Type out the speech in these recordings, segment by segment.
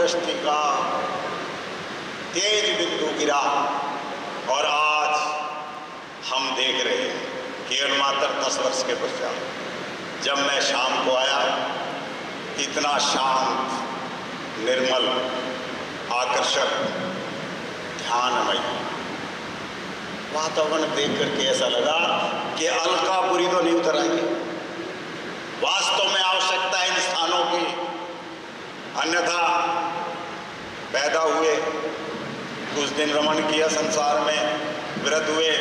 दृष्टि का तेज बिंदु गिरा और आज हम देख रहे हैं केवल मात्र 10 वर्ष के पश्चात जब मैं शाम को आया, इतना शांत, निर्मल, आकर्षक, ध्यानमय वातावरण देख करके ऐसा लगा कि अलकापुरी तो नहीं उतर आई। वास्तव में आवश्यकता है इन स्थानों की, अन्यथा पैदा हुए, कुछ दिन रमण किया संसार में, वृद्ध हुए,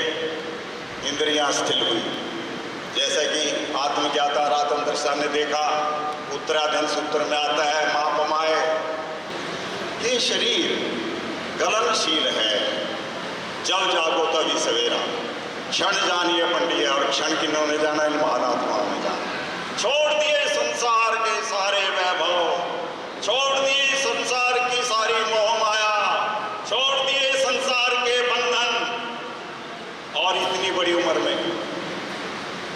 इंद्रियां स्थिर हुई। जैसे कि आत्मज्ञाता रातंद्रशा ने देखा, उत्तराधन सूत्र में आता है, माँ पमाए, ये शरीर गलनशील है, जब जागो तभी सवेरा, क्षण जानिए पंडित और क्षण किन्होंने जाना, इन महात्माओं ने जाना। छोड़ दिए संसार के सारे वैभव, छोड़ दिए संसार की सारी मोह माया, छोड़ दिए संसार के बंधन, और इतनी बड़ी उम्र में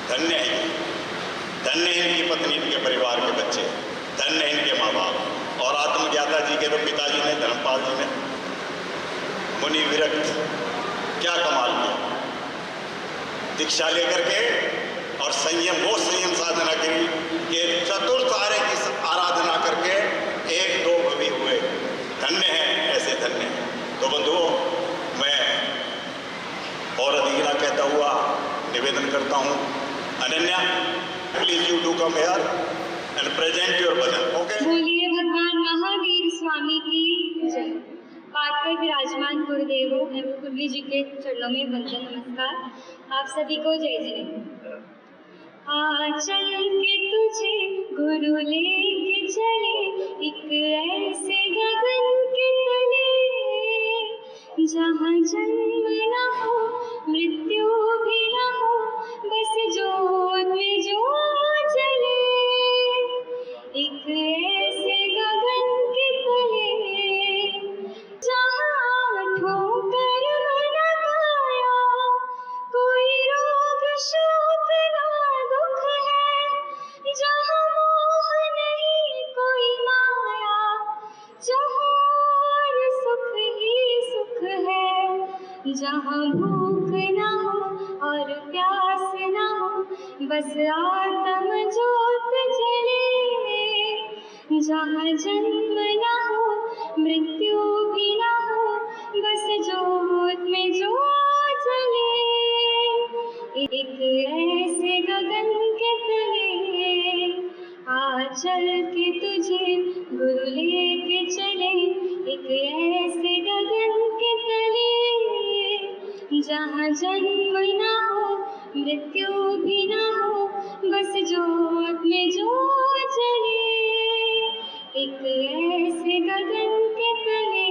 धन्य है, धन्य है इनकी पत्नी, इनके परिवार के बच्चे, धन्य है इनके माँ बाप। और आत्मज्ञाता जी के तो पिताजी ने, धर्मपाल जी ने, मुनि विरक्त, क्या कमाल किया, दीक्षा लेकर के और संयम, वो संयम साधना करी कि चतुर्थ आर्य की आराधना करके 1-2 कवि हुए। धन्य है, ऐसे धन्य है। तो बंधुओं, मैं और अधिकना कहता हुआ निवेदन करता हूँ, Ananya please you do come here and present your bhajan. Okay, बोलिए भगवान महावीर स्वामी की जय। पाठ पर विराजमान गुरुदेवों एवं गुरुजी जी के चरणों में वंदन नमस्कार। आप सभी को जय जय। चल के तुझे गुरु लेके चले एक ऐसे गगन के तले, जहाँ जन्म न हो मृत्यु भी न हो, बस जोत में जो जले। एक ऐसे गगन के तले जहाँ ठोकर न खाया, कोई रोग शोक ना दुख है, जहाँ मोह नहीं कोई माया, जहाँ और सुख ही सुख है, जहाँ भूख ना हो और प्यास ना हो, बस आत्म ज्योत जले। जहाँ जन्म ना हो मृत्यु भी ना हो, बस जोत में जो जले। एक ऐसे गगन के तले चल के तुझे गुरु लेके चले, एक ऐसे गगन के तले, जहाँ जन्म ना हो मृत्यु भी ना हो, बस जोत में जो जले। एक ऐसे गगन के तले,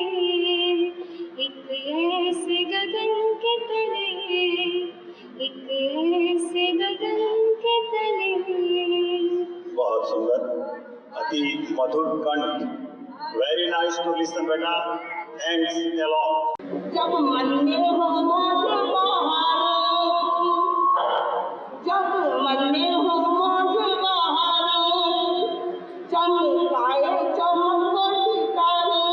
एक ऐसे गगन के तले, एक ऐसे गगन के तले। बहुत सुंदर, अति मधुर कंठ, वेरी नाइस टू लिसन बेटा, थैंक्स अ लॉट। जब मन में हो मौज बहारो, जब मन में हो मौज बहारो, चमकाए चमक सितारे,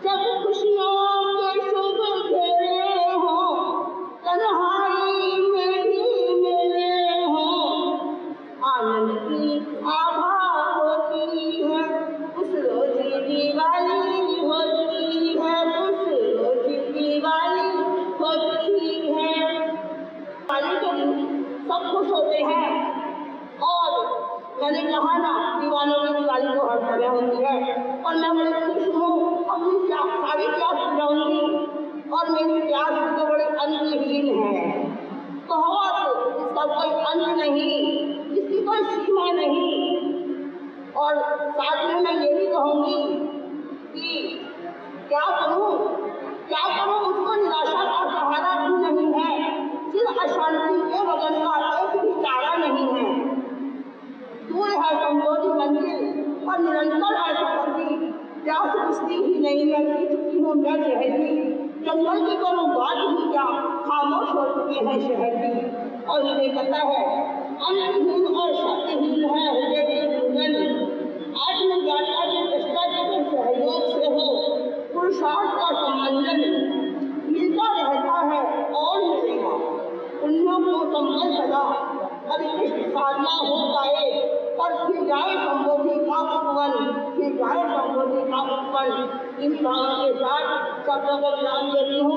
जब खुशियों के शुभ घेरे हो, तन्हाई में भी मेरे हो, आनंद की आभा होती है, उस रोज दिवाली होती है, उस रोज दिवाली होती है। दिवाली के दिन सब खुश होते हैं, और मैंने कहा ना, दीवानों की दिवाली तो हर समय होती है, और मैं बड़ी खुश हूँ, अपनी सारी प्यास बुझाऊंगी, और मेरी प्यास तो बड़ी अंतहीन है, बहुत, इसका कोई अंत नहीं, इसकी कोई सीमा नहीं। और साथ में मैं ये भी कहूँगी कि क्या करूँ, मुझको निराशा का सहारा भी नहीं है, जिस अशांति के बगल का एक भी तारा नहीं है। दूर है संतोषी मंजिल और निरंतर है सफर की प्यास बुझती ही नहीं है, पी चुकी हूँ मैं शहर की, जंगल की करूँ बात ही क्या, खामोश हो चुके हैं शहर की। और मुझे पता है अंतहीन और शक्तिहीन है हृदय की गुंजन, आत्मज्ञाता के दृष्टा की साधना हो जाए और फिर जाए संबोधि का उपवन, फिर जाए संबोधि का उपवन। इन भावों के साथ सब लोगों को नाम देती हूँ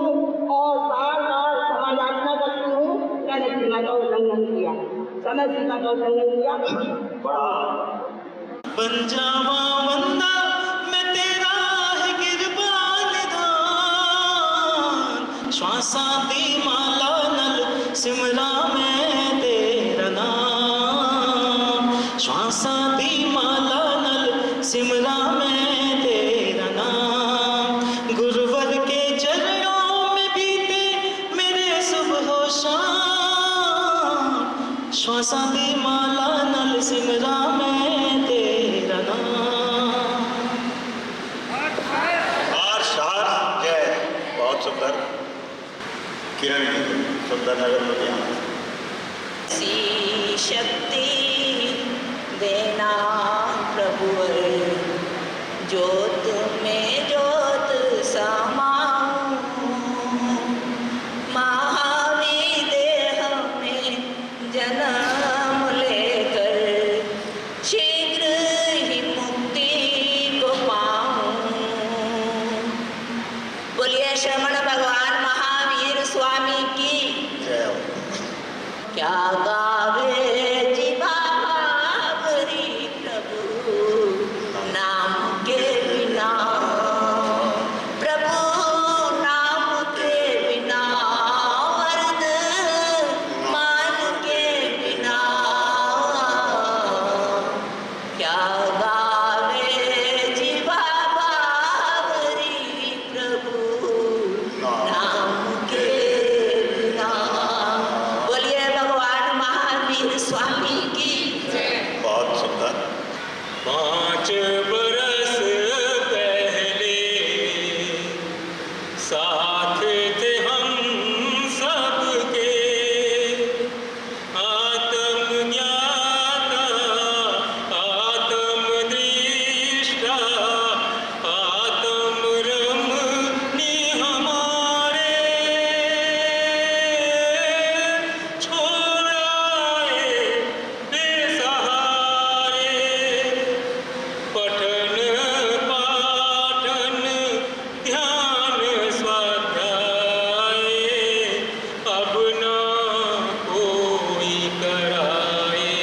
और बार बार समाधान करती हूँ। मैंने सीमा का उल्लंघन किया, समय सीमा का उल्लंघन किया। बन जावा बंदा मैं तेरा है गिरबान धान, श्वासा दी माला नल सिमरा मैं तेरा नाम, श्वासा दी माला नल सिमरा मैं तेरा नाम। गुरुवर के चरणों में बीते मेरे सुबह शाम, श्वासा दी माला नल सिमरा मैं तेरा नाम। और शार जय बहुत सुंदर किरण की सुंदर नगर में सी शक्ति देना प्रभुवर, ज्योत में ज्योत समाऊं, महावीर देह में जन्म लेकर शीघ्र ही मुक्ति को पाऊं। बोलिए श्रवण भगवान महावीर स्वामी की जय हो। क्या गावे जीवा भावरी प्रभु नाम के बिना, प्रभु नाम के बिना, वरद मान के बिना, क्या गावे जीवा भावरी प्रभु नाम के बिना। बोलिए भगवान महावीर स्वामी की बहुत सुंदर। 5 बरस पहले साथ थे हम सबके, आत्म ज्ञाता आत्म दृष्टा आत्म रमणी हमारे, छोड़ाए बेसहारे, पठन पाठन ध्यान स्वाध्याय, अब न कोई कराए,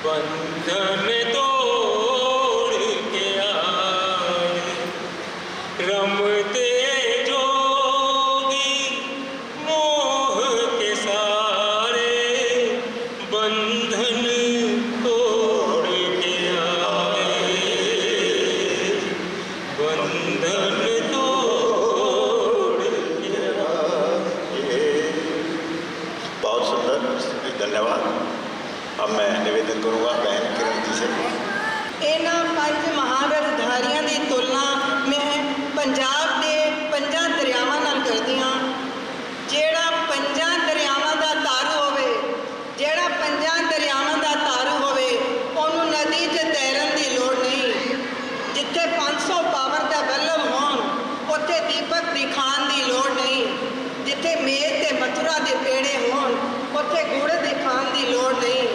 बंधन तोड़ के आए, रमते जोगी मोह के सारे, बंधन तोड़ के आए, बंधन तोड़ के आए। बहुत सुंदर, धन्यवाद। अब मैं निवेदन करूंगा बहन किरण जी से। ਇਹਨਾਂ ਪੰਜ ਮਹਾਰਥਧਾਰੀਆਂ ਦੀ ਤੁਲਨਾ ਮੈਂ ਪੰਜਾਬ ਦੇ ਪੰਜਾਂ ਦਰਿਆਵਾਂ ਨਾਲ ਕਰਦੀ ਹਾਂ। ਜਿਹੜਾ ਪੰਜਾਂ ਦਰਿਆਵਾਂ ਦਾ ਤਾਰੂ ਹੋਵੇ, ਜਿਹੜਾ ਪੰਜਾਂ ਦਰਿਆਵਾਂ ਦਾ ਤਾਰੂ ਹੋਵੇ, ਉਹਨੂੰ ਨਦੀ 'ਚ ਤੈਰਨ ਦੀ ਲੋੜ ਨਹੀਂ। ਜਿੱਥੇ 500 ਪਾਵਰ ਦਾ ਬੱਲਬ ਹੋਣ, ਉੱਥੇ ਦੀਪਕ ਦਿਖਾਉਣ ਦੀ ਲੋੜ ਨਹੀਂ। ਜਿੱਥੇ ਮੇਦ ਤੇ ਮਥੁਰਾ ਦੇ ਪੇੜੇ ਹੋਣ, ਉੱਥੇ ਗੁੜ ਦਿਖਾਉਣ ਦੀ ਲੋੜ ਨਹੀਂ।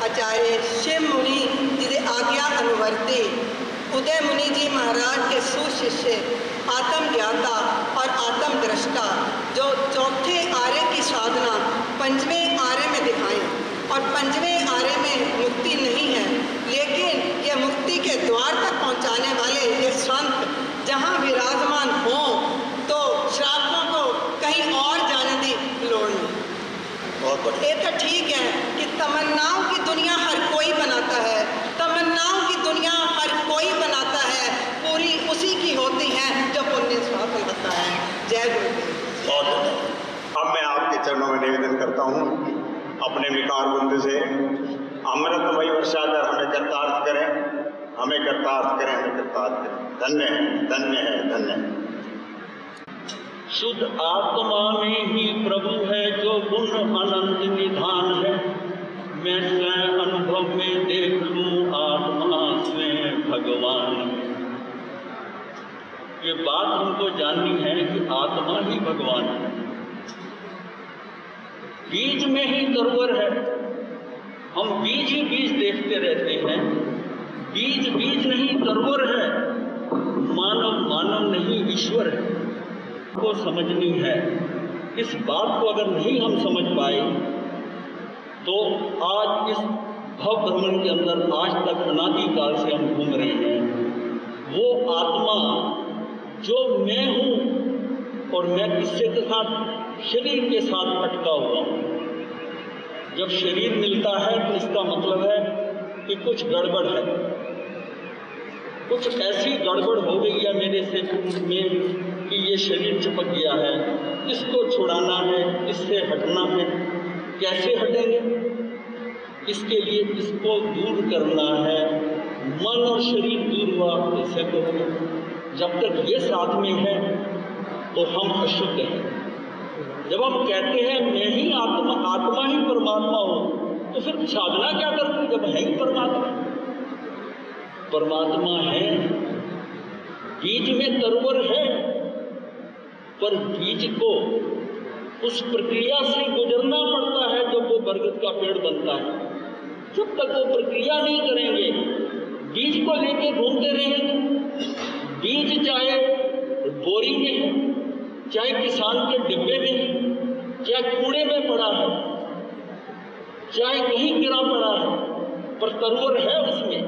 आचार्य शिव मुनि जी के आज्ञा अनुवर्ती उदय मुनि जी महाराज के सुशिष्य आत्म ज्ञाता और आत्म दृष्टा, जो चौथे आर्य की साधना पंचवें आर्य में दिखाई। और पंचवें आर्य में मुक्ति नहीं है, लेकिन ये मुक्ति के द्वार तक पहुंचाने वाले ये संत जहाँ विराजमान हो तो श्रावकों को कहीं और जाने की लोड़ नहीं। बहुत बढ़िया। ये तो ठीक है कि तमन्नाओं की दुनिया हर कोई बनाता है, तमन्नाओं की दुनिया हर कोई बनाता है, पूरी उसी की होती है जो पुण्य सफल होता है। जय गुरुदेव। बहुत धन्यवाद। अब मैं आपके चरणों में निवेदन करता हूँ, अपने विकार बुंद से अमृतमयी वर्षा कर हमें कृतार्थ करें, हमें कृतार्थ करें, हमें कृतार्थ करें। धन्य है, धन्य है, धन्य है। शुद्ध आत्मा में ही प्रभु है, जो गुण अनंत निधान है। मैं स्वयं अनुभव में देख लूं, आत्मा स्वयं भगवान है। ये बात हमको जाननी है कि आत्मा ही भगवान है। बीज में ही तरवर है। हम बीज ही बीज देखते रहते हैं। बीज बीज नहीं तरवर है। मानव मानव नहीं ईश्वर है। को समझनी है। इस बात को अगर नहीं हम समझ पाए तो आज इस भव भ्रमण के अंदर आज तक अनादिकाल से हम घूम रहे हैं। वो आत्मा जो मैं हूँ और मैं किससे के साथ, शरीर के साथ अटका हुआ हूँ। जब शरीर मिलता है तो इसका मतलब है कि कुछ गड़बड़ है, कुछ ऐसी गड़बड़ हो गई है मेरे से में कि ये शरीर चिपक गया है, इसको छुड़ाना है, इससे हटना है। कैसे हटेंगे? इसके लिए इसको दूर करना है। मन और शरीर दूर हुआ कैसे तो होगा? जब तक ये साथ में है तो हम अशुद्ध हैं। जब हम कहते हैं मैं ही आत्मा, आत्मा ही परमात्मा हूँ, तो फिर साधना क्या करते जब है ही परमात्मा? परमात्मा है, बीज में तरवर है, पर बीज को उस प्रक्रिया से गुजरना पड़ता है जब वो बरगद का पेड़ बनता है। जब तक वो प्रक्रिया नहीं करेंगे, बीज को लेके घूमते रहेंगे। बीज चाहे बोरी में है, चाहे किसान के डिब्बे में है, चाहे कूड़े में पड़ा है, चाहे कहीं गिरा पड़ा है, पर तरवर है उसमें।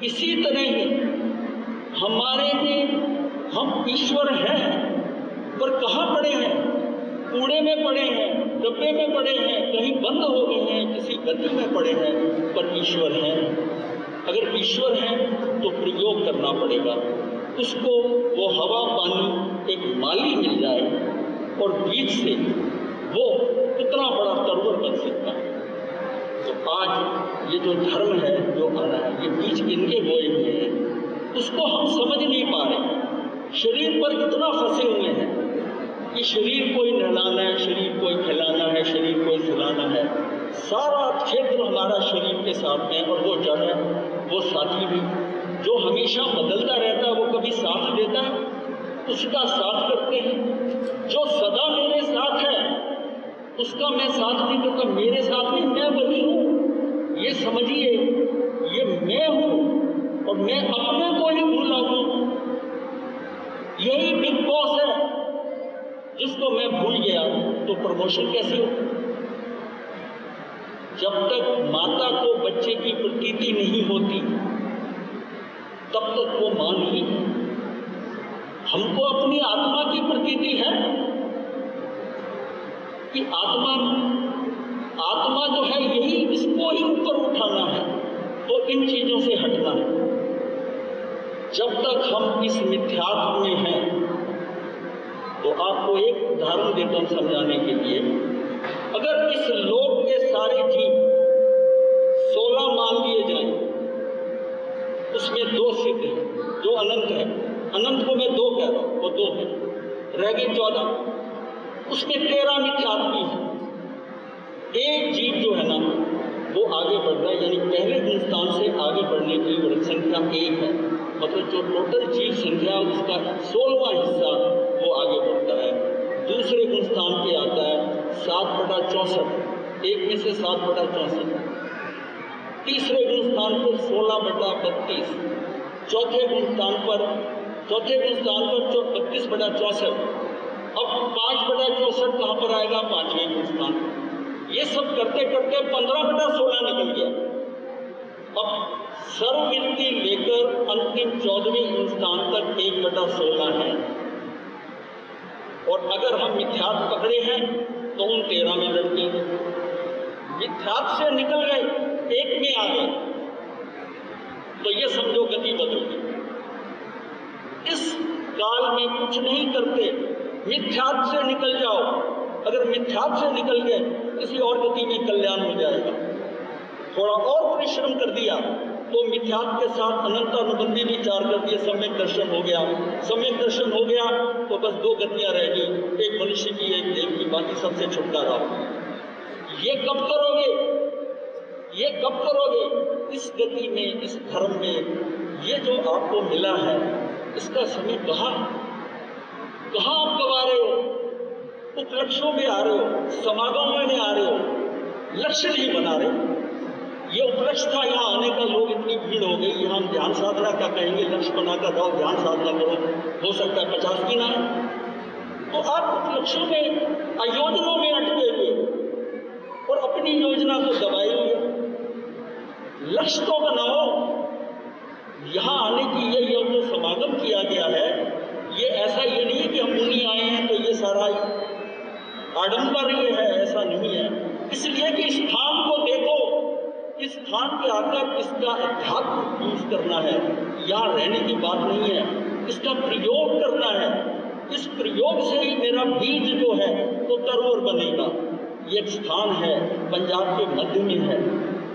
इसी तरह ही हमारे में हम ईश्वर हैं, पर कहाँ पड़े हैं? कूड़े में पड़े हैं, डब्बे में पड़े हैं, कहीं बंद हो गए हैं, किसी गति में पड़े हैं, पर ईश्वर हैं। अगर ईश्वर हैं तो प्रयोग करना पड़ेगा। उसको वो हवा पानी एक माली मिल जाए और बीज से वो कितना बड़ा तरवर बन सकता है। तो आज ये जो धर्म है जो आ रहा है, ये बीज इनके बोए हुए हैं, उसको हम समझ नहीं पा रहे। शरीर पर इतना फंसे हुए हैं कि शरीर को ही नहलाना है, शरीर को ही खिलाना है, शरीर को ही सुलाना है। सारा क्षेत्र हमारा शरीर के साथ में, और वो जड़ है, वो साथी भी जो हमेशा बदलता रहता है, वो कभी साथ देता है, उसका साथ करते हैं। जो सदा मेरे साथ है उसका मैं साथ नहीं करता। मेरे साथ नहीं, मैं वही हूँ, ये समझिए। ये मैं हूँ और मैं अपने को ही भूला हूँ। यही बिग बॉस है जिसको मैं भूल गया तो प्रमोशन कैसे हो? जब तक माता को बच्चे की प्रतीति नहीं होती तब तक वो मां नहीं है। हमको अपनी आत्मा की प्रतीति है कि आत्मा जो है यही, इसको ही ऊपर उठाना है, तो इन चीजों से हटना है। जब तक हम इस मिथ्यात्व में हैं, तो आपको एक उदाहरण देता हूं समझाने के लिए। अगर इस लोक के सारे जीव 16 मान लिए जाएं, उसमें 2 सिद्ध हैं, जो अनंत है। अनंत को मैं 2 कह रहा हूं, वो 2 है, रह गए 14। उसमें 13 मिथ्यात्मी है। एक जीव जो है ना वो आगे बढ़ रहा है, यानी पहले गुणस्थान से आगे बढ़ने की वर्ग संख्या 1 है। मतलब जो टोटल जीव संख्या उसका 16वां हिस्सा वो आगे बढ़ता है। दूसरे गुणस्थान पे आता है 7/64, 1 में से 7/64। तीसरे गुणस्थान पर 16/32। चौथे गुणस्थान पर 32/64। अब 5/64 कहाँ पर आएगा? 5वें गुणस्थान। ये सब करते करते 15/16 निकल गया। अब सर्ववृत्ति लेकर अंतिम 14वें गुणस्थान तक 1/16 है। और अगर हम मिथ्यात्व पकड़े हैं तो उन 13 में लड़के मिथ्यात्व से निकल गए, 1 में आ गए, तो ये समझो गति बदल गई। इस काल में कुछ नहीं करते, मिथ्यात्व से निकल जाओ। अगर मिथ्यात्व से निकल गए, किसी और गति में कल्याण हो जाएगा। थोड़ा और परिश्रम कर दिया तो मिथ्यात्व के साथ अनंत अनुबंधी विचार कर दिए, सम्यक दर्शन हो गया। सम्यक दर्शन हो गया तो बस 2 गतियां रह गई, एक मनुष्य की, एक देव की, बाकी सबसे छुटकारा हो। ये कब करोगे? ये कब करोगे? इस गति में, इस धर्म में, ये जो आपको मिला है, इसका समय कहाँ आप गवा रहे हो? उपलक्ष्यों में आ रहे हो, समागमों में आ रहे हो, लक्ष्य नहीं बना रहे। ये उपलक्ष्य था यहाँ आने का, लोग इतनी भीड़ हो गई, यहाँ हम ध्यान साधना क्या कहेंगे, लक्ष्य बनाकर जाओ ध्यान साधना करो, हो सकता है 50 की ना आए। तो आप उपलक्ष्यों में, आयोजनों में अटके हुए और अपनी योजना को दबाए हुए। लक्ष्य तो बनाओ। यहाँ आने की ये जो समागम किया गया है, ये ऐसा ये नहीं है कि हम मुनि आए हैं तो ये सारा आडंबर ये है, ऐसा नहीं है। इसलिए कि स्थान को देखो, इस स्थान पे आकर इसका अध्यात्म यूज करना है। यहाँ रहने की बात नहीं है, इसका प्रयोग करना है। इस प्रयोग से ही मेरा बीज जो है तो तरोवर बनेगा। ये एक स्थान है, पंजाब के मध्य में है।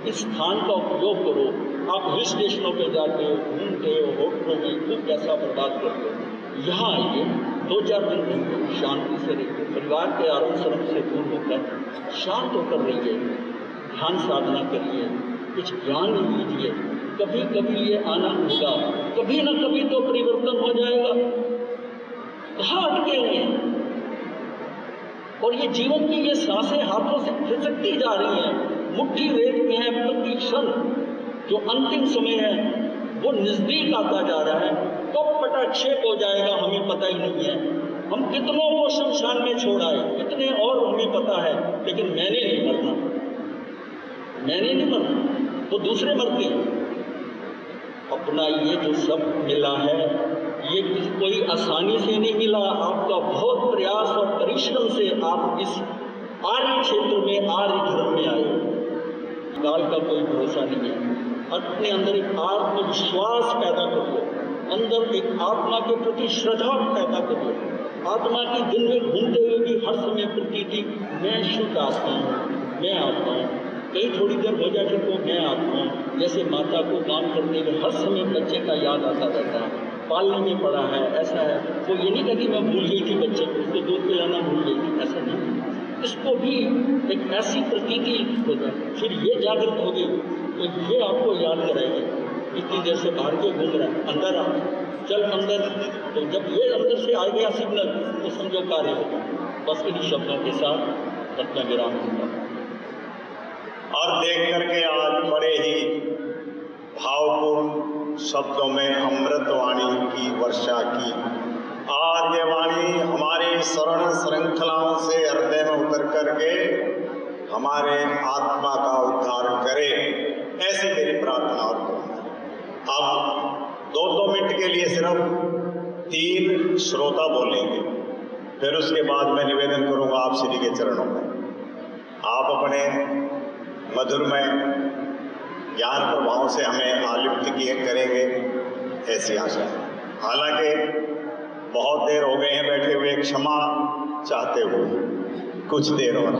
इस स्थान का उपयोग करो। आप हिल स्टेशनों पे जाते हो, घूमते हो, होटलों में खूब पैसा बर्बाद करते हो। यहाँ आइए, 2-4 दिन रहिए, शांति से रहिए, परिवार के आरंभ शर्म से दूर होकर शांत होकर रहिए, ध्यान साधना करिए, कुछ ज्ञान लीजिए। कभी कभी ये आनंद होगा, कभी ना कभी तो परिवर्तन हो जाएगा। कहाँ अटके हुए हैं? और ये जीवन की ये सांसें हाथों से खिसकती जा रही हैं, मुट्ठी रेत में है प्रति क्षण। जो अंतिम समय है वो नजदीक आता जा रहा है, कब पटाक्षेप हो जाएगा हमें पता ही नहीं है। हम कितनों को शमशान में छोड़ आए, कितने और हमें पता है, लेकिन मैंने नहीं मरना, मैंने नहीं मरना, वो दूसरे मरते हैं। अपना ये जो सब मिला है, ये कोई आसानी से नहीं मिला, आपका बहुत प्रयास और परिश्रम से आप इस आर्य क्षेत्र में, आर्य धर्म में आए। काल का कोई भरोसा नहीं है। अपने अंदर एक आत्मविश्वास पैदा करो, अंदर एक आत्मा के प्रति श्रद्धा पैदा करो। आत्मा की दिन में घूमते हुए भी हर समय प्रतीति, मैं शुद्ध आत्मा हूँ, मैं आत्मा हूँ। कई थोड़ी देर हो जाए तो मैं आत्मा हूँ। जैसे माता को काम करते हुए हर समय बच्चे का याद आता रहता है, पालने में पड़ा है, ऐसा है। वो ये नहीं कहती मैं भूल गई थी बच्चे को, उसको दूध पिलाना भूल गई थी, ऐसा नहीं। इसको भी एक ऐसी प्रतीति हो जाए, फिर ये जागृत हो गई तो ये आपको याद कराएगी, इतनी देर से बाहर के घूम रहा है, अंदर आ, चल अंदर। तो जब ये अंदर से आ गया सिग्नल तो समझो कार्य होगा। बस इन्हीं शब्दों के साथ अपना विराम दूंगा। और देख करके आज बड़े ही भावपूर्ण शब्दों में अमृत वाणी की वर्षा की। और ये वाणी हमारी स्वर्ण श्रृंखलाओं से हृदय में उतर करके हमारे आत्मा का उद्धार करे, ऐसी मेरी प्रार्थना और दुआ। अब 2-2 मिनट के लिए सिर्फ 3 श्रोता बोलेंगे, फिर उसके बाद मैं निवेदन करूंगा आप श्री के चरणों में। आप अपने मधुरमय ज्ञान प्रभाव से हमें आलिप्त किए करेंगे, ऐसी आशा है। हालांकि बहुत देर हो गए हैं बैठे हुए, क्षमा चाहते हुए कुछ देर और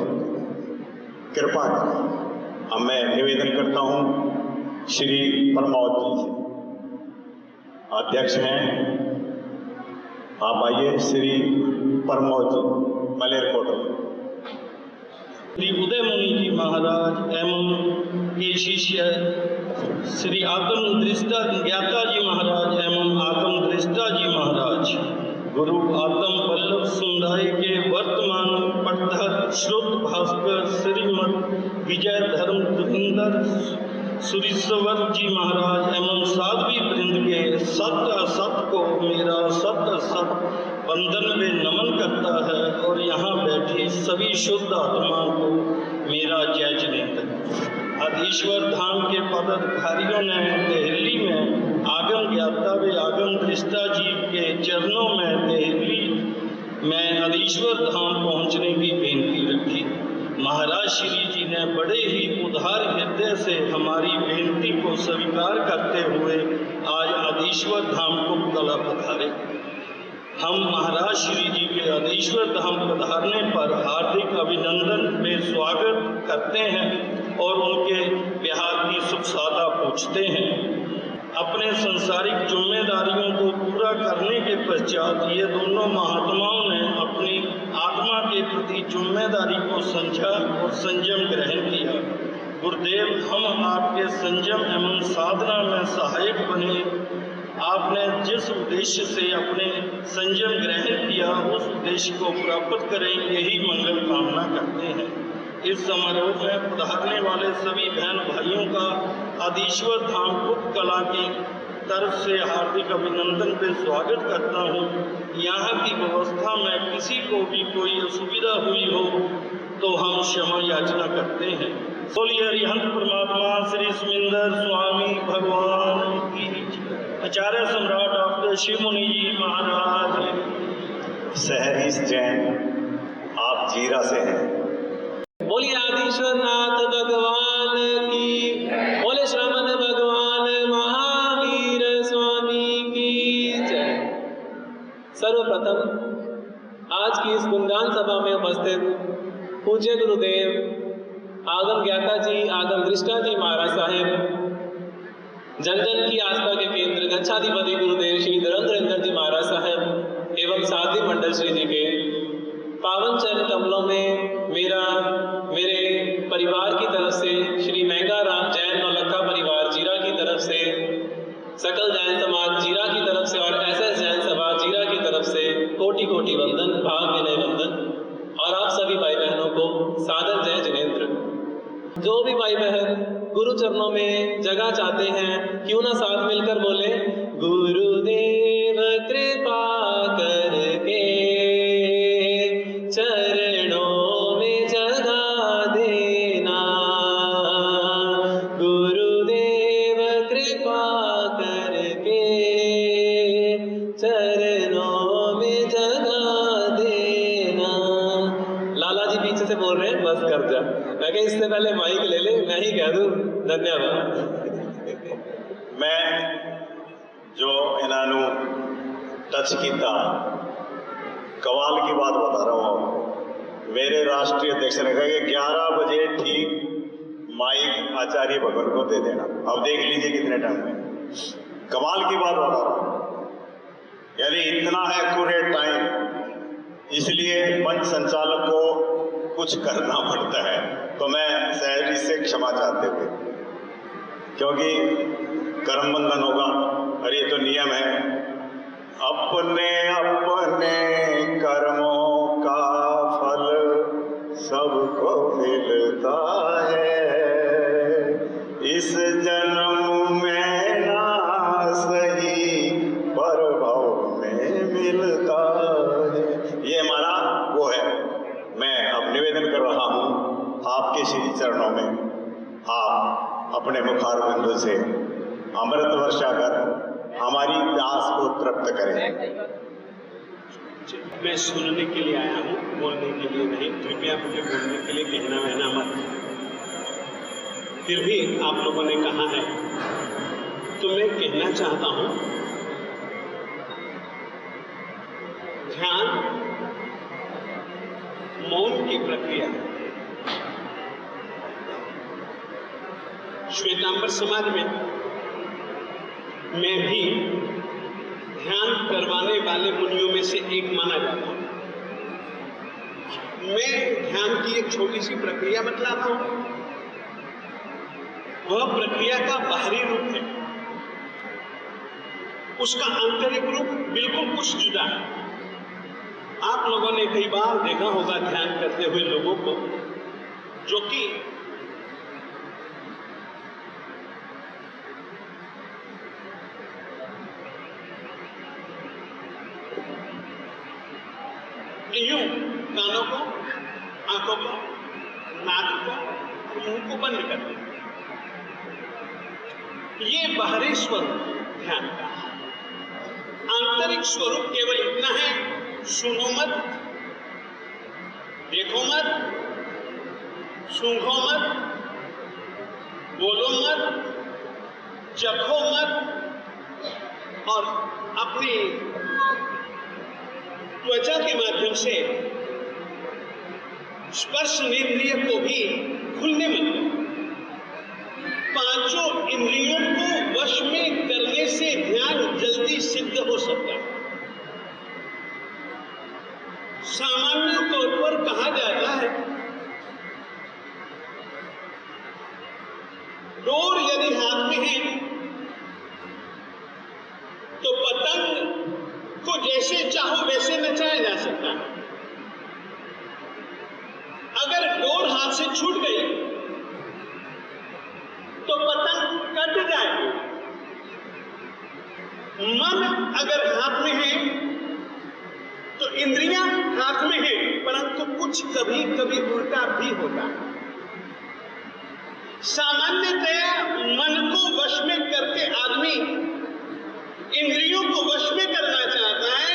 कृपा करें। अब मैं निवेदन करता हूँ श्री परमौत जी से, अध्यक्ष हैं, आप आइए। श्री परमौत जी मलेरकोट। श्री उदय मुनि जी महाराज एवं के शिष्य श्री आत्म दृष्टा ज्ञाता जी महाराज एवं आत्म दृष्टा जी महाराज, गुरु आत्म वल्लभ समुदाय के वर्तमान पटधर श्रुत भास्कर श्रीमद विजय धर्म धुरिंदर सुरीश्वर जी महाराज एवं साध्वी वृंद के सत असत को मेरा सत असत वंदन व नमन करता है, और यहाँ बैठी सभी शुद्ध आत्माओं को मेरा जय जिनेंद्र। अधीश्वर धाम के पदाधिकारियों ने दिल्ली में आगम ज्ञाता व आगम दृष्टा जी के चरणों में दिल्ली में अधीश्वर धाम पहुँचने की बेनती रखी। महाराज श्री जी ने बड़े ही उदार हृदय से हमारी बेनती को स्वीकार करते हुए आज अधीश्वर धाम को कला पधारे। हम महाराज श्री जी के अधीश्वर धाम पधारने पर हार्दिक अभिनंदन में स्वागत करते हैं और उनके बिहार की सुख सादा पूछते हैं। अपने संसारिक जिम्मेदारियों को पूरा करने के पश्चात ये दोनों महात्माओं ने अपनी आत्मा के प्रति जिम्मेदारी को समझा और संयम ग्रहण किया। गुरुदेव, हम आपके संयम एवं साधना में सहायक बने आपने जिस उद्देश्य से अपने संयम ग्रहण किया उस उद्देश्य को प्राप्त करें, यही मंगल कामना करते हैं। इस समारोह में पधारने वाले सभी बहन भाइयों का आदिश्वर धाम उत्कला की तरफ से हार्दिक अभिनंदन पे स्वागत करता हूँ। यहाँ की व्यवस्था में किसी को भी कोई असुविधा हुई हो तो हम क्षमा याचना करते हैं। बोलिए अरिहंत परमात्मा श्री सुमिंदर स्वामी भगवान की। आचार्य सम्राट डॉक्टर शिव मुनि जी महाराज। सहरीश जैन, आप जीरा से हैं। बोलिए आदिश्वर नाथ भगवान की। बोले श्रमण भगवान महावीर स्वामी की जय। सर्वप्रथम आज की इस गुणगान सभा में उपस्थित पूज्य गुरुदेव आगम ज्ञाता जी, आगम दृष्टा जी महाराज साहेब, जन जन की आस्था के केंद्र गच्छाधिपति गुरुदेव श्री धर्मेंद्र जी महाराज साहेब एवं साध्वी मंडल श्री जी के पावन चरण कमलों में मेरे परिवार की तरफ से, श्री महंगाराम जैन नौलखा परिवार जीरा की तरफ से, सकल जैन समाज जीरा की तरफ से और SS जैन सभा जीरा की तरफ से कोटि कोटि वंदन, भाव विनय वंदन। और आप सभी भाई बहनों को सादर जय जिनेंद्र। जो भी भाई बहन गुरु चरणों में जगह चाहते हैं, क्यों ना साथ मिलकर बोले, गुरुदेव कृपा करके चरणों में जगह देना, गुरुदेव कृपा करके चरणों में जगह देना। लाला जी पीछे से बोल रहे हैं, बस कर जा। मैं कहा इससे पहले माइक ले ले, मैं ही कह दूं धन्यवाद। मैं जो इन्होंने टच किया कमाल की बात बता रहा हूँ आपको। मेरे राष्ट्रीय अध्यक्ष ने कहा कि 11 बजे ठीक माइक आचार्य भगवान को दे देना। अब देख लीजिए कितने टाइम में। कमाल की बात बता रहा हूँ, यानी इतना एक्यूरेट टाइम, इसलिए मंच संचालक को कुछ करना पड़ता है। तो मैं सहरी से क्षमा चाहते हुए, क्योंकि कर्म बंधन होगा और ये तो नियम है, अपने अपने कर्मों का फल सबको मिलता है, इस जन्म में ना सही पर भव में मिलता है। ये हमारा वो है। मैं अब निवेदन कर रहा हूँ आपके श्री चरणों में, आप अपने मुखार बिंदु से अमृत वर्षा कर हमारी प्यास को तृप्त करें। मैं सुनने के लिए आया हूँ, बोलने के लिए नहीं। कृपया मुझे बोलने के लिए कहना वहना मत। फिर भी आप लोगों ने कहा है तो मैं कहना चाहता हूँ, ध्यान मौन की प्रक्रिया है। श्वेतांबर समाज में मैं भी ध्यान करवाने वाले मुनियों में से एक माना जाता हूं। मैं ध्यान की एक छोटी सी प्रक्रिया बतलाता हूं। वह प्रक्रिया का बाहरी रूप है, उसका आंतरिक रूप बिल्कुल कुछ जुदा है। आप लोगों ने कई बार देखा होगा ध्यान करते हुए लोगों को, जो कि यूं कानों को, आंखों को, नाक को, मुंह को बंद कर दें। ये बाहरी स्वरूप ध्यान का। आंतरिक स्वरूप केवल इतना है, सुनो मत, देखो मत, सूंघो मत, बोलो मत, चखो मत और अपनी त्वचा के माध्यम से स्पर्श इंद्रिय को भी खुलने मत दो। पांचों इंद्रियों को वश में करने से ध्यान जल्दी सिद्ध हो सकता है। सामान्य तौर पर कहा जाता है, डोर यदि हाथ में है छूट गई तो पतंग कट जाएगी। मन अगर हाथ में है तो इंद्रियां हाथ में है, परंतु कुछ कभी कभी उल्टा भी होता है। सामान्यतया मन को वश में करके आदमी इंद्रियों को वश में करना चाहता है।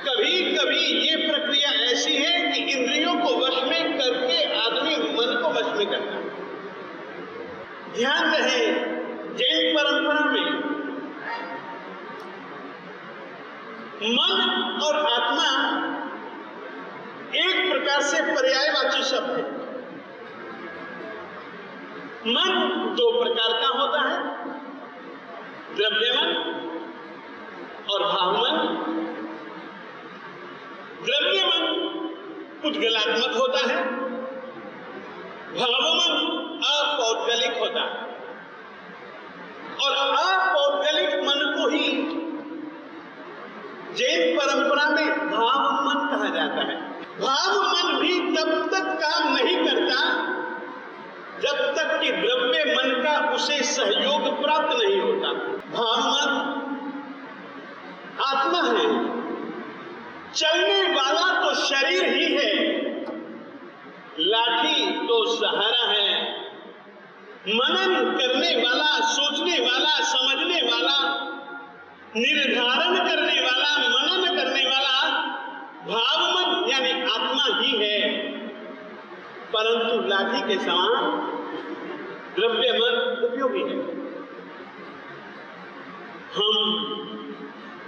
कभी कभी ये प्रक्रिया ऐसी है कि इंद्रियों को वश में करके आदमी मन को वश में करता है। ध्यान रहे, जैन परंपरा में मन और आत्मा एक प्रकार से पर्यायवाची शब्द है। मन दो प्रकार का होता है, द्रव्यमन और भावमन। द्रव्यमन पुद्गलात्मक होता है, भावमन अपौद्गलिक होता है। और अपौद्गलिक मन को ही जैन परंपरा में भावमन कहा जाता है। भावमन भी तब तक काम नहीं करता जब तक कि द्रव्य मन का उसे सहयोग प्राप्त नहीं होता। भावमन आत्मा है, चलने वाला तो शरीर ही है, लाठी तो सहारा है। मनन करने वाला, सोचने वाला, समझने वाला, निर्धारण करने वाला, मनन करने वाला भावमन यानी आत्मा ही है। परंतु लाठी के समान द्रव्य मन उपयोगी है। हम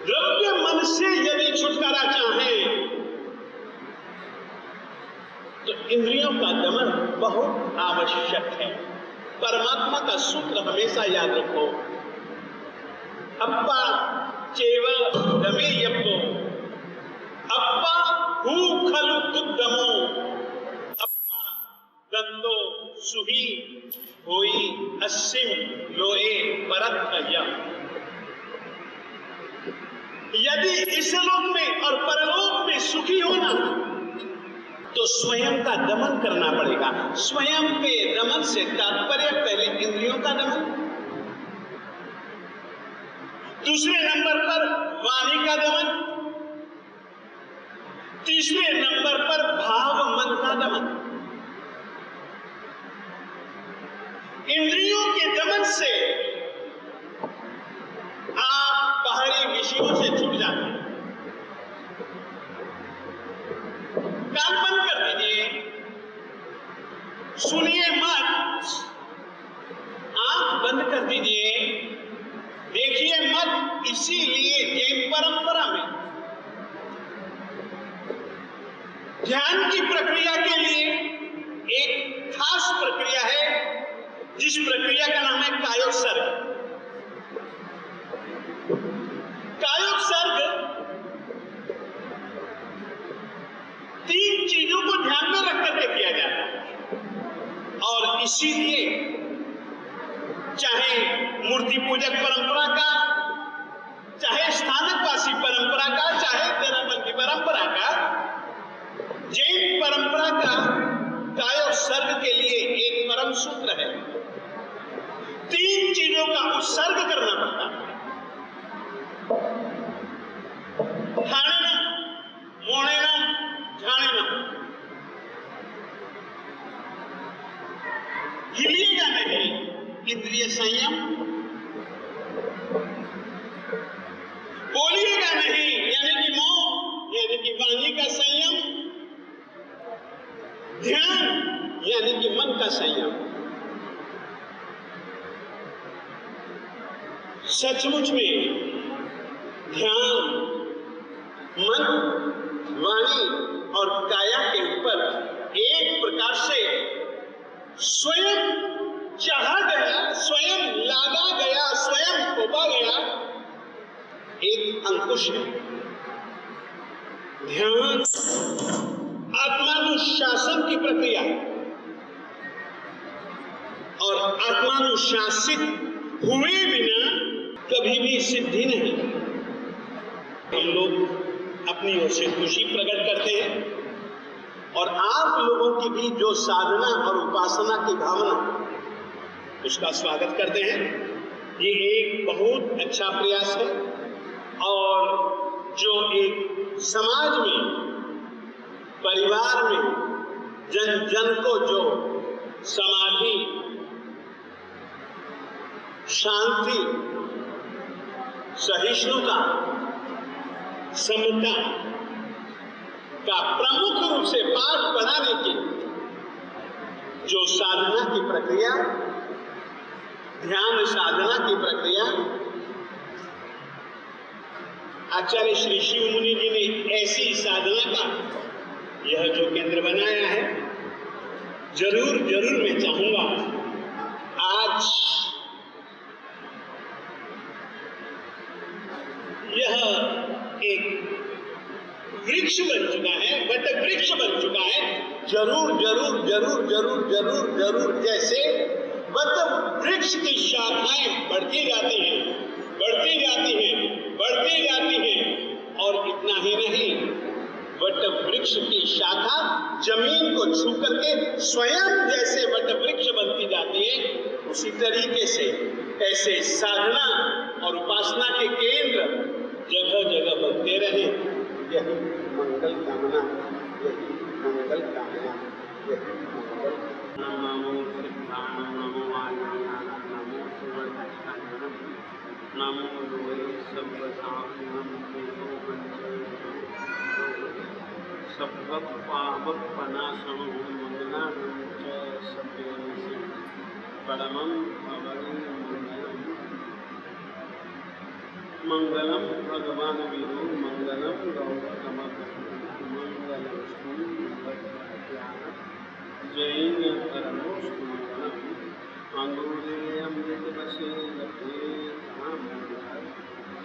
द्रव्य मन से यदि छुटकारा चाहें तो इंद्रियों का दमन बहुत आवश्यक है। परमात्मा का सूत्र हमेशा याद रखो, अप्पा चेव दमे यप्पो, अप्पा हु खलु तुद्दमो, अप्पा दंतो सुही होई अस्सिम लोए परत्तय। यदि इस लोक में और परलोक में सुखी होना तो स्वयं का दमन करना पड़ेगा। स्वयं के दमन से तात्पर्य पहले इंद्रियों का दमन, दूसरे नंबर पर वाणी का दमन, तीसरे नंबर पर भाव मन का दमन। इंद्रियों के दमन से आप बाहरी विषयों से छूट जाते हैं। कान बंद कर दीजिए, सुनिए मत, आंख बंद कर दीजिए, देखिए मत। इसीलिए जैन परंपरा में ध्यान की प्रक्रिया के लिए एक खास प्रक्रिया है, जिस प्रक्रिया का नाम है कायोत्सर्ग। कायोत्सर्ग 3 चीजों को ध्यान में रख करके किया जाता है। और इसीलिए चाहे मूर्ति पूजक परंपरा का, चाहे स्थानकवासी परंपरा का, चाहे तेरापंथी परंपरा का, जैन परंपरा का कायोत्सर्ग के लिए एक परम सूत्र है। 3 चीजों का उत्सर्ग करना पड़ता है। खाने ना, मोड़े ना, झाड़े ना, हिलिएगा नहीं, इंद्रिय संयम, बोलिएगा नहीं यानी कि मौन यानी कि वाणी का संयम, ध्यान यानी कि मन का संयम। सचमुच में ध्यान मन, वाणी और काया के ऊपर एक प्रकार से स्वयं चाहा गया, स्वयं लादा गया, स्वयं थोपा गया एक अंकुश है। ध्यान आत्मानुशासन की प्रक्रिया है और आत्मानुशासित हुए बिना कभी भी सिद्धि नहीं। हम लोग अपनी ओर से खुशी प्रकट करते हैं, और आप लोगों की भी जो साधना और उपासना की भावना, उसका स्वागत करते हैं। ये एक बहुत अच्छा प्रयास है और जो एक समाज में, परिवार में जन जन को जो समाधि, शांति, सहिष्णुता, समता का प्रमुख रूप से पाठ पढ़ाने की जो साधना की प्रक्रिया, ध्यान साधना की प्रक्रिया आचार्य श्री शिव मुनि जी ने ऐसी साधना का यह जो केंद्र बनाया है, जरूर जरूर मैं चाहूंगा आज यह एक वृक्ष बन चुका है, बट वृक्ष बन चुका है। जरूर जरूर जरूर जरूर जरूर जरूर जैसे बट वृक्ष की शाखाएं बढ़ती जाती हैं, बढ़ती जाती हैं, बढ़ती जाती हैं, और इतना ही नहीं, वट वृक्ष की शाखा जमीन को छू करके स्वयं जैसे वट वृक्ष बनती जाती है, उसी तरीके से ऐसे साधना और उपासना के केंद्र जगह जगह बनते रहे। यही मंगल कामना, यही मंगल कामना, यही मंगल नमो सिद्धाय नमो आनंदाय नमो सुवर्णाय नमो लोहे सर्वसाधनं तेजो सब्बक पावक पनाशनो मंगलानं च सभ्यं परमं भवनं मंगलम भगवान विष्णु मंगलम गौतम मंगलम जैन धर्मोस्तु मंगलम अंगूरे अमृत वसे लभे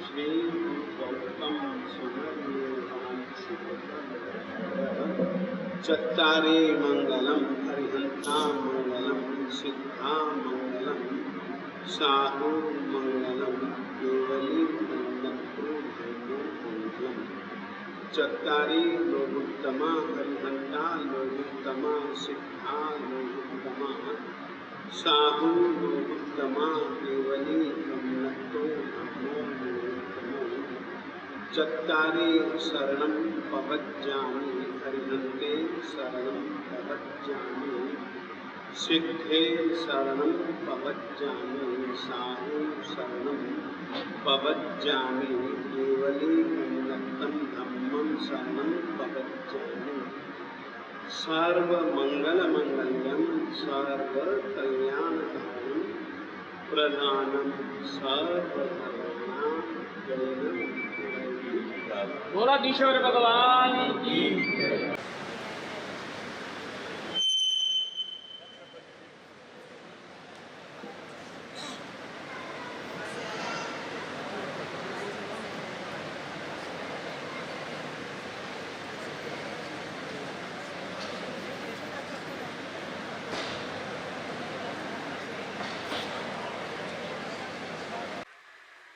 श्री गौतम चत्तारे मंगलम हरिहंता मंगलम सिद्धा मंगलम साहु मंगलम केवली मंगलम चत्तारी लोकोत्तमा हरिहंता लोकोत्तमा सिद्धा लोकोत्तमा साहु लोकोत्तमा केवली ब्रह्मत्तो धम्मो लोकोत्तमो चत्तारे शरणं पवज्जामि हरिहन्ते शरणं पवज्जामि सिद्धे शरणं पवज्जामि साहु शरणं पवज्जामि केवली उन्नतं धम्मं शरणं पवज्जामि सर्वमंगलमंगल्यं सर्वकल्याणकारणं प्रधानं सर्वधर्माणां बोला ईश्वर भगवान की।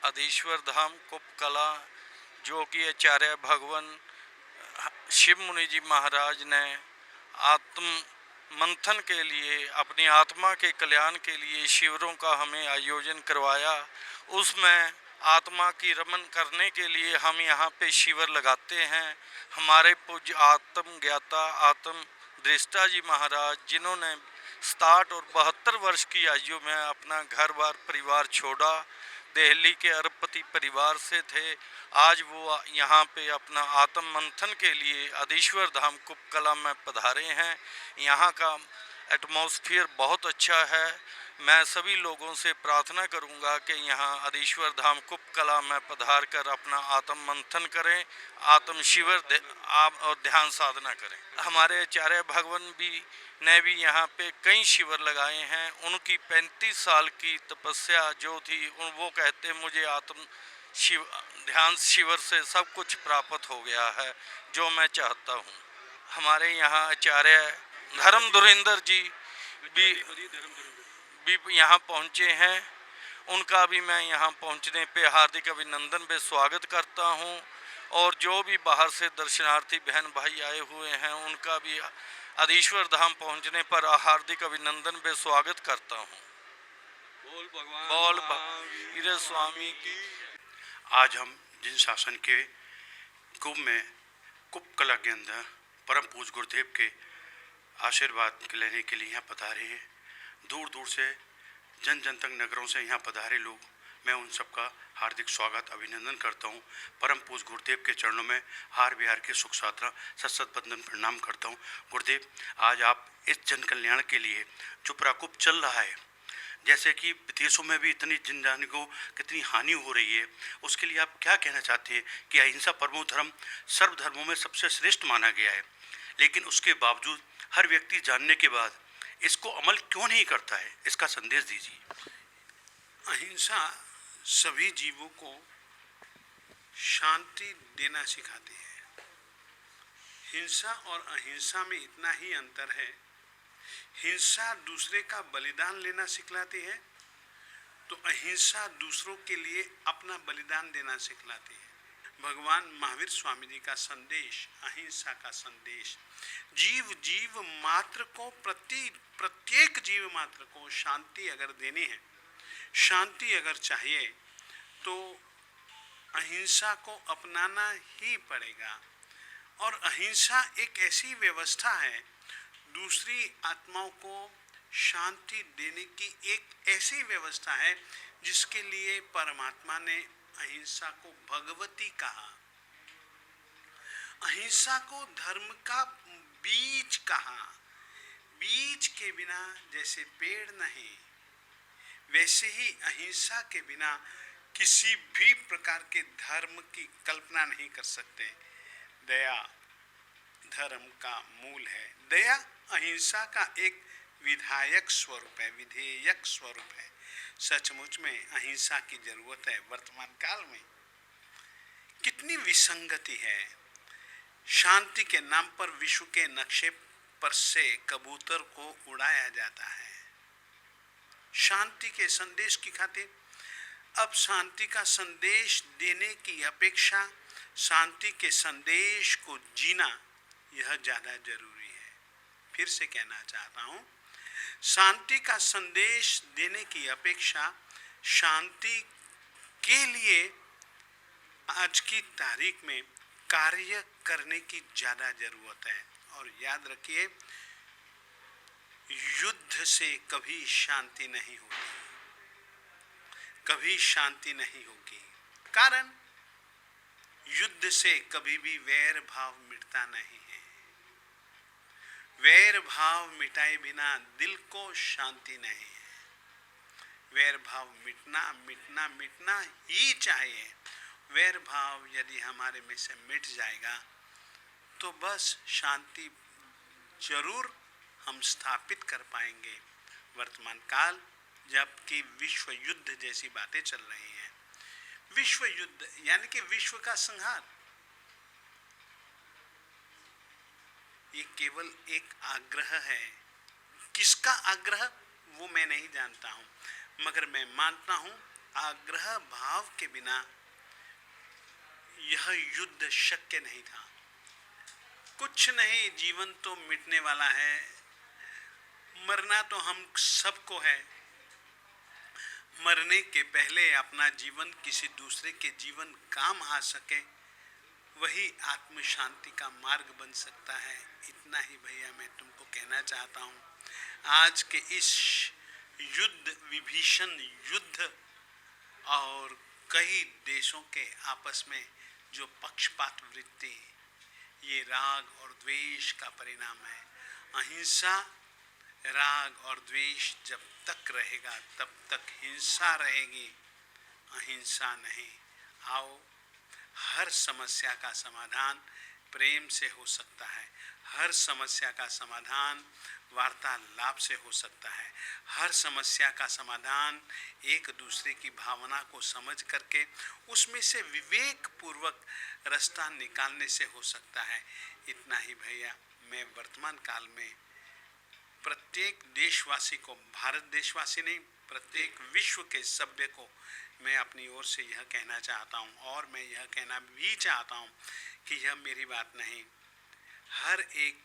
अधीश्वर धाम कुपकला, जो कि आचार्य भगवान शिव मुनि जी महाराज ने आत्म मंथन के लिए, अपनी आत्मा के कल्याण के लिए शिविरों का हमें आयोजन करवाया। उसमें आत्मा की रमन करने के लिए हम यहाँ पे शिविर लगाते हैं। हमारे पूज्य आत्म ज्ञाता आत्म दृष्टा जी महाराज, जिन्होंने 67 और 72 वर्ष की आयु में अपना घर बार परिवार छोड़ा, दिल्ली के अरबपति परिवार से थे, आज वो यहाँ पे अपना आत्म मंथन के लिए अधीश्वर धाम कुपकला में पधारे हैं। यहाँ का एटमॉस्फेयर बहुत अच्छा है। मैं सभी लोगों से प्रार्थना करूँगा कि यहाँ अधीश्वर धाम कुपकला में पधार कर अपना आत्म मंथन करें, आत्म शिविर और ध्यान साधना करें। हमारे आचार्य भगवान ने भी यहाँ पे कई शिविर लगाए हैं। उनकी 35 साल की तपस्या जो थी, वो कहते मुझे ध्यान शिविर से सब कुछ प्राप्त हो गया है जो मैं चाहता हूँ। हमारे यहाँ आचार्य धर्म धुरेंद्र जी भी यहाँ पहुँचे हैं। उनका भी मैं यहाँ पहुँचने पे हार्दिक अभिनंदन पे स्वागत करता हूँ। और जो भी बाहर से दर्शनार्थी बहन भाई आए हुए हैं उनका भी अधीश्वर धाम पहुंचने पर हार्दिक अभिनंदन व स्वागत करता हूं। बोल वीर स्वामी की। आज हम जिन शासन के कुंभ में कुंभ कला के अंदर परम पूज्य गुरुदेव के आशीर्वाद लेने के लिए यहाँ पधारे हैं। दूर दूर से जन जन तक नगरों से यहाँ पधारे लोग, मैं उन सबका हार्दिक स्वागत अभिनंदन करता हूँ। परम पूज्य गुरुदेव के चरणों में हार बिहार के सुख साधना सत बंदन प्रणाम करता हूँ। गुरुदेव, आज आप इस जन कल्याण के लिए जो प्रकोप चल रहा है, जैसे कि विदेशों में भी इतनी जन जान को कितनी हानि हो रही है, उसके लिए आप क्या कहना चाहते हैं कि अहिंसा परमो धर्म सर्व धर्मों में सबसे श्रेष्ठ माना गया है, लेकिन उसके बावजूद हर व्यक्ति जानने के बाद इसको अमल क्यों नहीं करता है? इसका संदेश दीजिए। अहिंसा सभी जीवों को शांति देना सिखाती है। हिंसा और अहिंसा में इतना ही अंतर है, हिंसा दूसरे का बलिदान लेना सिखलाती है, तो अहिंसा दूसरों के लिए अपना बलिदान देना सिखलाती है। भगवान महावीर स्वामी जी का संदेश, अहिंसा का संदेश, जीव मात्र को प्रत्येक जीव मात्र को शांति अगर देनी है, शांति अगर चाहिए, तो अहिंसा को अपनाना ही पड़ेगा। और अहिंसा एक ऐसी व्यवस्था है, दूसरी आत्माओं को शांति देने की एक ऐसी व्यवस्था है जिसके लिए परमात्मा ने अहिंसा को भगवती कहा, अहिंसा को धर्म का बीज कहा। बीज के बिना जैसे पेड़ नहीं, वैसे ही अहिंसा के बिना किसी भी प्रकार के धर्म की कल्पना नहीं कर सकते। दया धर्म का मूल है। दया अहिंसा का एक विधायक स्वरूप है, विधेयक स्वरूप है। सचमुच में अहिंसा की जरूरत है। वर्तमान काल में कितनी विसंगति है। शांति के नाम पर विश्व के नक्शे पर से कबूतर को उड़ाया जाता है, शांति के संदेश की खातिर। अब शांति का संदेश देने की अपेक्षा शांति के संदेश को जीना यह ज्यादा जरूरी है। फिर से कहना चाहता हूं, शांति का संदेश देने की अपेक्षा शांति के लिए आज की तारीख में कार्य करने की ज्यादा जरूरत है। और याद रखिए, युद्ध से कभी शांति नहीं होगी, कभी शांति नहीं होगी। कारण युद्ध से कभी भी वैर भाव मिटता नहीं है। वैर भाव मिटाए बिना दिल को शांति नहीं है। वैर भाव मिटना ही चाहिए। वैर भाव यदि हमारे में से मिट जाएगा तो बस शांति जरूर हम स्थापित कर पाएंगे। वर्तमान काल जबकि विश्व युद्ध जैसी बातें चल रही हैं, विश्व युद्ध यानी कि विश्व का संहार, ये केवल एक आग्रह है। किसका आग्रह वो मैं नहीं जानता हूं, मगर मैं मानता हूं आग्रह भाव के बिना यह युद्ध शक्य नहीं था। कुछ नहीं, जीवन तो मिटने वाला है, मरना तो हम सबको है। मरने के पहले अपना जीवन किसी दूसरे के जीवन काम आ सके, वही आत्म शांति का मार्ग बन सकता है। इतना ही भैया मैं तुमको कहना चाहता हूँ। आज के इस युद्ध, विभीषण युद्ध और कई देशों के आपस में जो पक्षपात वृत्ति, ये राग और द्वेष का परिणाम है। अहिंसा, राग और द्वेष जब तक रहेगा तब तक हिंसा रहेगी, अहिंसा नहीं। आओ, हर समस्या का समाधान प्रेम से हो सकता है। हर समस्या का समाधान वार्तालाप से हो सकता है। हर समस्या का समाधान एक दूसरे की भावना को समझ करके उसमें से विवेक पूर्वक रास्ता निकालने से हो सकता है। इतना ही भैया मैं वर्तमान काल में प्रत्येक देशवासी को, भारत देशवासी नहीं, प्रत्येक विश्व के सभ्य को मैं अपनी ओर से यह कहना चाहता हूँ, और मैं यह कहना भी चाहता हूँ कि यह मेरी बात नहीं, हर एक,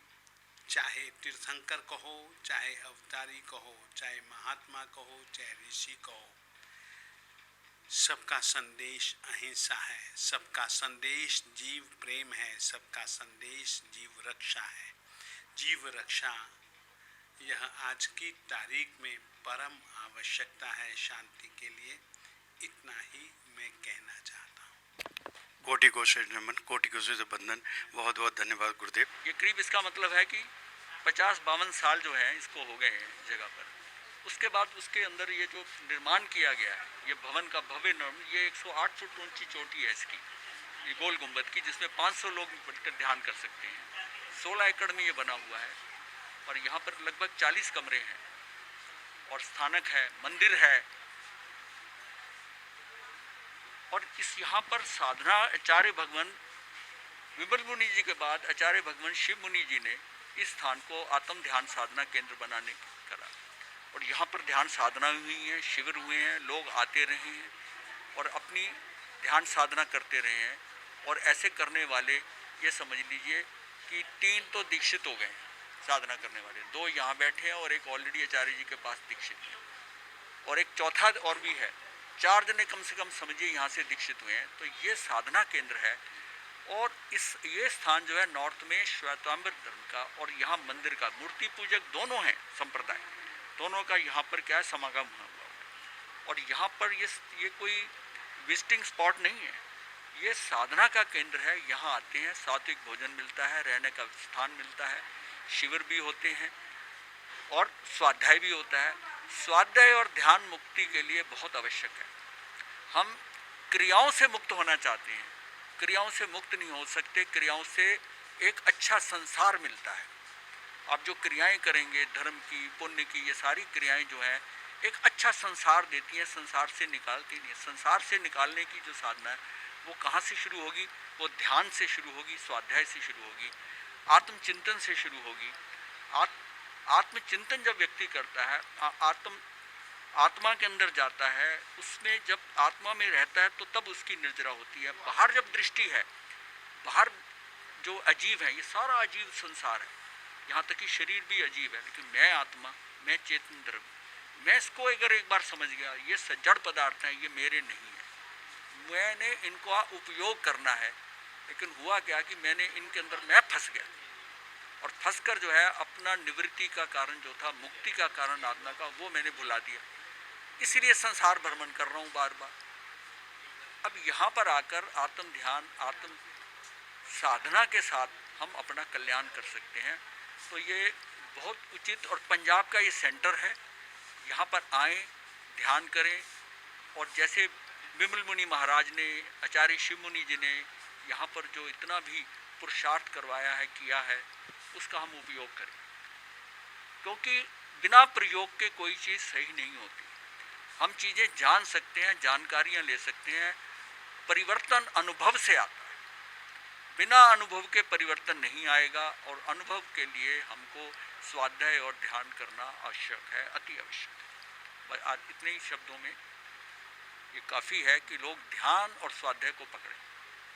चाहे तीर्थंकर कहो, चाहे अवतारी कहो, चाहे महात्मा कहो, चाहे ऋषि कहो, सबका संदेश अहिंसा है, सबका संदेश जीव प्रेम है, सबका संदेश जीव रक्षा है। जीव रक्षा यह आज की तारीख में परम आवश्यकता है शांति के लिए। इतना ही मैं कहना चाहता हूँ। कोटि को से नमन, कोटि को से बंदन। बहुत बहुत धन्यवाद गुरुदेव। ये करीब इसका मतलब है कि 50-52 साल जो है इसको हो गए हैं जगह पर। उसके बाद उसके अंदर ये जो निर्माण किया गया है, ये भवन का भव्य निर्माण, ये 108 फुट ऊंची चोटी है इसकी, ये गोल गुंबद की, जिसमें 500 लोग बैठकर ध्यान कर सकते हैं। 16 एकड़ में ये बना हुआ है और यहाँ पर लगभग 40 कमरे हैं और स्थानक है, मंदिर है। और इस यहाँ पर साधना आचार्य भगवान विमल मुनि जी के बाद आचार्य भगवान शिव मुनि जी ने इस स्थान को आत्म ध्यान साधना केंद्र बनाने करा और यहाँ पर ध्यान साधना हुई है, शिविर हुए हैं, लोग आते रहे हैं और अपनी ध्यान साधना करते रहे हैं। और ऐसे करने वाले ये समझ लीजिए कि 3 तो दीक्षित हो गए साधना करने वाले, 2 यहाँ बैठे हैं और एक ऑलरेडी आचार्य जी के पास दीक्षित है और एक चौथा और भी है। 4 जने कम से कम समझिए यहाँ से दीक्षित हुए हैं। तो ये साधना केंद्र है और ये स्थान जो है नॉर्थ में श्वेतांबर धर्म का और यहाँ मंदिर का, मूर्ति पूजक दोनों हैं संप्रदाय, दोनों का यहाँ पर क्या है समागम हुआ। और यहाँ पर ये कोई विजिटिंग स्पॉट नहीं है, ये साधना का केंद्र है। यहाँ आते हैं, सात्विक भोजन मिलता है, रहने का स्थान मिलता है, शिविर भी होते हैं और स्वाध्याय भी होता है। स्वाध्याय और ध्यान मुक्ति के लिए बहुत आवश्यक है। हम क्रियाओं से मुक्त होना चाहते हैं, क्रियाओं से मुक्त नहीं हो सकते। क्रियाओं से एक अच्छा संसार मिलता है। आप जो क्रियाएं करेंगे, धर्म की, पुण्य की, ये सारी क्रियाएं जो हैं एक अच्छा संसार देती हैं, संसार से निकालती नहीं। संसार से निकालने की जो साधना है वो कहाँ से शुरू होगी? वो ध्यान से शुरू होगी, स्वाध्याय से शुरू होगी, आत्मचिंतन से शुरू होगी। आत्मचिंतन जब व्यक्ति करता है, आत्मा के अंदर जाता है, उसमें जब आत्मा में रहता है तो तब उसकी निर्जरा होती है। बाहर जब दृष्टि है, बाहर जो अजीब है, ये सारा अजीब संसार है, यहाँ तक कि शरीर भी अजीब है, लेकिन मैं आत्मा, मैं चेतन द्रव्य, मैं इसको अगर एक बार समझ गया, ये जड़ पदार्थ हैं, ये मेरे नहीं है, मैंने इनको उपयोग करना है। लेकिन हुआ क्या कि मैंने इनके अंदर मैं फंस गया और फंसकर जो है अपना निवृत्ति का कारण जो था, मुक्ति का कारण आत्मा का, वो मैंने भुला दिया। इसलिए संसार भ्रमण कर रहा हूँ बार बार। अब यहाँ पर आकर आत्म ध्यान, आत्म साधना के साथ हम अपना कल्याण कर सकते हैं। तो ये बहुत उचित, और पंजाब का ये सेंटर है, यहाँ पर आएँ, ध्यान करें। और जैसे विमल मुनि महाराज ने, आचार्य शिव मुनि जी ने यहाँ पर जो इतना भी पुरुषार्थ करवाया है, किया है, उसका हम उपयोग करें, क्योंकि बिना प्रयोग के कोई चीज़ सही नहीं होती। हम चीज़ें जान सकते हैं, जानकारियाँ ले सकते हैं, परिवर्तन अनुभव से आता है। बिना अनुभव के परिवर्तन नहीं आएगा और अनुभव के लिए हमको स्वाध्याय और ध्यान करना आवश्यक है, अति आवश्यक है। आज इतने ही शब्दों में ये काफ़ी है कि लोग ध्यान और स्वाध्याय को पकड़ें।